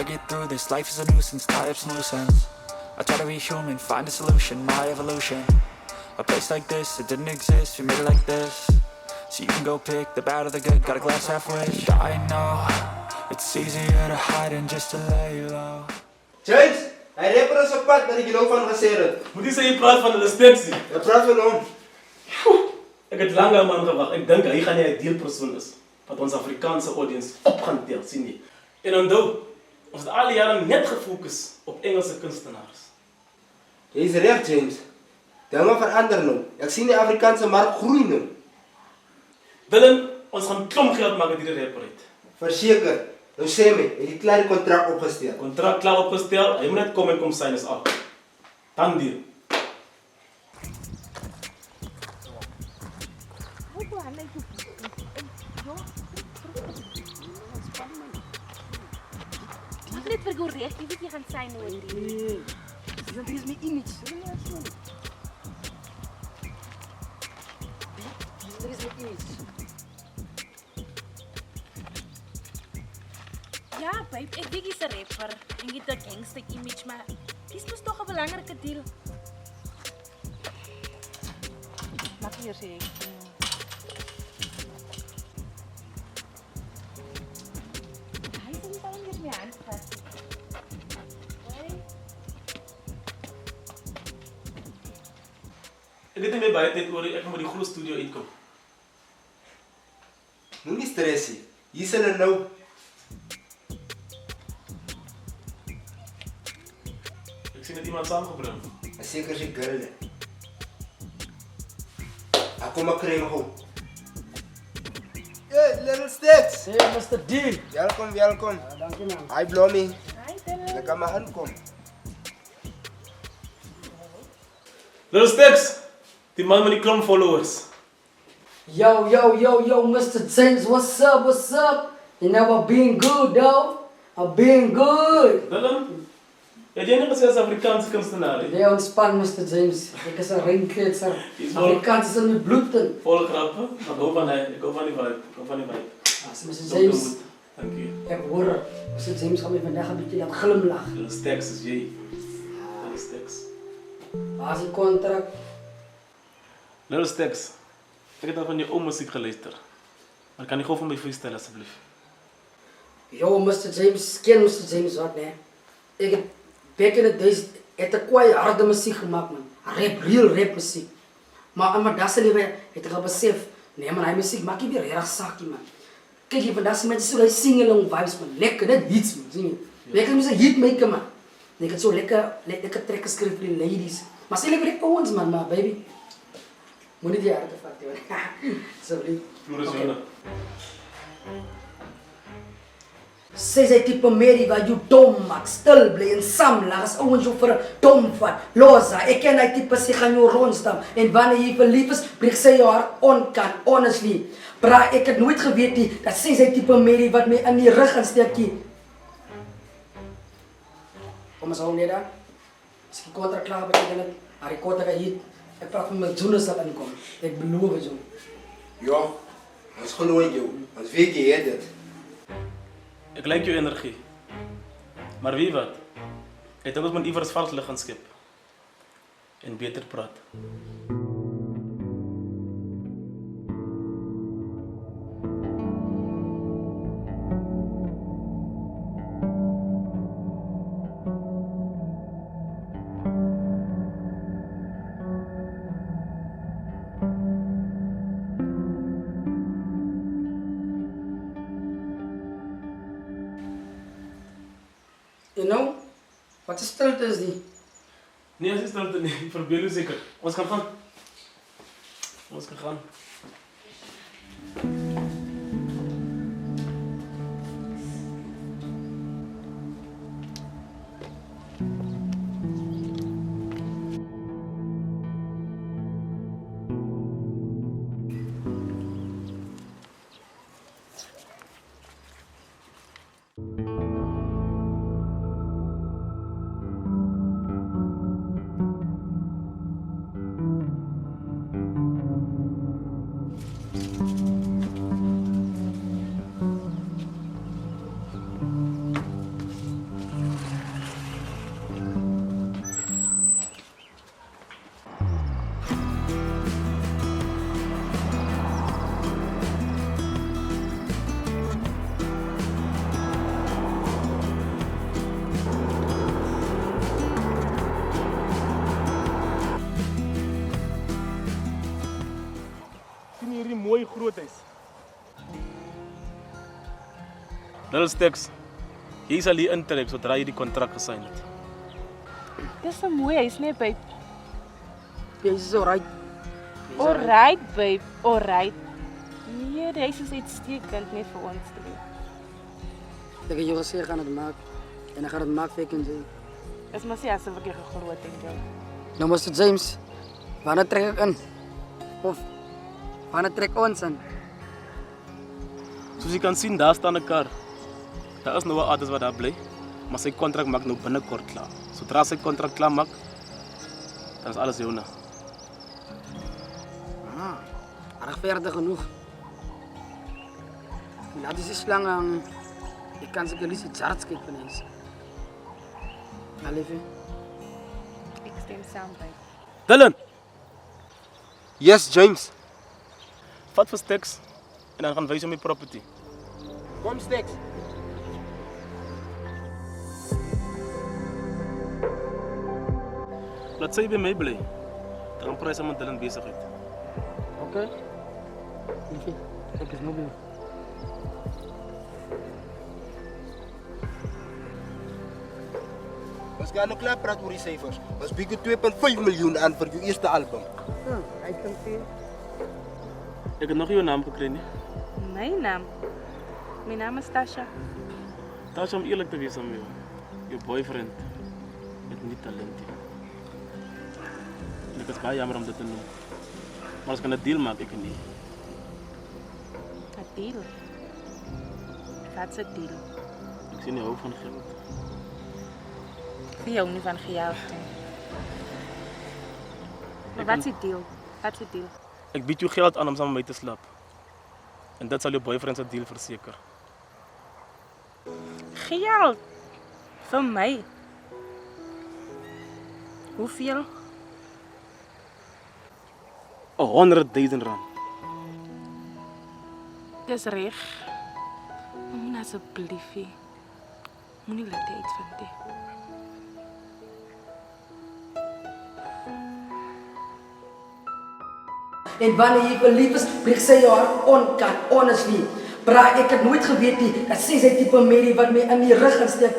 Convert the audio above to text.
Gotta get through this, life is a nuisance, tie up some loose ends. I try to be human, find a solution, my evolution. A place like this, it didn't exist, we made it like this. So you can go pick the bad or the good, got a glass halfway. I know, it's easier to hide than just to lay low. James, hij rapper is op pad naar die geloof van geseren. Moet je zeggen, je praat van de inspectie? Je praat van hom. Ik heb lang aan man gewacht. Ik denk dat hij een deelpersoon is. Wat onze Afrikaanse audience op gaan tellen, zie je. En onthou, ons het alle jaren net gefocust op Engelse kunstenaars. Je is recht, James. Dingen veranderen nu. Ik zie de Afrikaanse markt groeien nu. Dylan, ons gaan klomp geld maken die de rapper heeft. Verzeker. Nou sê my, het die kleine contract opgesteld. Contract klaar opgesteld, hij moet net komen en kom zijn is af. Dan deal. Mag net vir jou recht, jy weet jy gaan sy nooit. Nee, dat is my image. Dat is my image. Ja, babe, ek weet jy's 'n rapper en jy het 'n gangster image, maar dis mos tog 'n belangrike deel. Mag hier sê. Hy sê nie waarom jy my aanvat. Ik weet niet meer bij tijd oor, ik moet die grote studio inkomen. Moenie stressie. Hier is hulle nou. Ik zie net iemand samengebring. En zeker sy girl. Kom maar kry hom. Hey, little sticks. Hey, Mr. D. Welkom, welkom. Dankie man. Hi, Blommy. Hi, Dylan. Lekker maar aankom. Little Sticks, die man met die klomp followers. Yo, Mr. James, what's up, what's up? You know, I'm being good, though. I'm being good. Dylan, ja, jij niet als Afrikaanse kunstenaar, hè? Nee, ontspan, Mr. James. Ik is een ringkletser. Is wel- Afrikaans is in mijn bloed. Volle grappen, maar ik hou van hij, ik hou van die vibe, ik hou van die vibe. Mr. James, Dank je. ik hoor, Mr. James gaat me vandaag een beetje dat glimlach. Little Sticks is jij. Little Sticks. Waar is die contract? Little Sticks, ik heb al van je oom muziek geluisterd. Maar kan je gewoon van mij freestylen, alsjeblieft? Yo, Mr. James, ken Mr. James wat, nee. Ik heb back in the days, het een kwaai harde muziek gemaakt, man. Real rap muziek. Maar dat is niet meer, het ik al besef. Nee, man, hij muziek maak je weer erg zakje, man. Kijk, je vandaag mensen zo single vibes, man. Lekker, net hits, man. Zie je? Lekker moet een hit maken, man. Ik heb zo lekker trekken schrijven voor die ladies. Maar ze lekker voor ons, man, maar baby. Moet niet die harde vatten, man. Zo lief. Oké. Sy is die type Mary wat jou dom maak, stil bly en samlag as ouens jou vir 'n dom vat. Losa, ek ken die type sy gaan jou rondstam en wanneer jy verlief is, breek sy jou hart onkant, honestly. Bra, ek het nooit geweet nie dat sy is die type Mary wat my in die rug insteek nie. Kom ons hou net daar. As die kontrak klaar beteken het, haar die kontrak hier, ek praat van miljoene sal inkom. Ek beloof jou. Ja, ons glo in jou. Ons weet jy het dit. Ik like je energie. Maar wie wat? Ik denk dat men ievers vals liggen skip. En beter praat. You know? Wat is stilte is die? Nee, het is stilte niet. Ik probeer u zeker. Ons kan gaan. Ons kan gaan. groot huis. Lil Steks, jy sal hier intrek sodra jy die kontrak gesign het. Dis 'n mooi huis, nee, babe. Jy's alright. Alright, babe. Alright. Nee, die huis is uitstekend net vir ons twee. Ek het jou gesê ek gaan dit maak. En ek gaan dit maak vir ek en jy. Is maar sê asof ek jou geglo het en jou. Nou Mr. James, wanneer trek ek in? Of wanneer trek ons in? Soos jy kan sien, daar staan 'n kar. Daar is nou 'n artist wat daar bly, maar sy kontrak maak nou binnekort klaar. Sodra sy kontrak klaar maak, dan is alles joune. Regverdig genoeg. Laat die slang aan. Ik kan zeker niet iets hards kijken eens. Alevie? Ek stem saam, babe. Dylan, Yes, James. vat vir Steks en dan gaan wys hom die property. Kom, Steks. Laat sy by my bly. Dan gaan prys hom met Dylan besigheid. Oké. Liefie, ek is nou bij. Ons gaan nou klaar praat oor die cijfers. Ons bieden 2,5 miljoen aan voor je eerste album. Hij kan veel. Ek het nog nie jou naam gekry nie. My naam? My naam is Tasha. Tasha, om eerlik te wees aan jou boyfriend het nie talent nie. En ek is baie jammer om dit te noem. Maar ons kan 'n deal maak, ek en nie. 'n Deal? Wat's 'n deal? Ek sien jy hou van geld. Ek hou nie van geld nie. Maar wat's die deal? Wat's die deal? Ek bied jou geld aan om saam met my te slaap. En dit sal jou boyfriend se deal verseker. Geld? Vir my? Hoeveel? 100,000 rand. Dis reg. Moenie asseblief. Moenie laat hy iets vind nie. En wanneer jy verlief is, breek sy jou hart onkant, honestly. Bra, ek het nooit geweet nie, dat sy tipe Mary wat my in die rug gaan steek.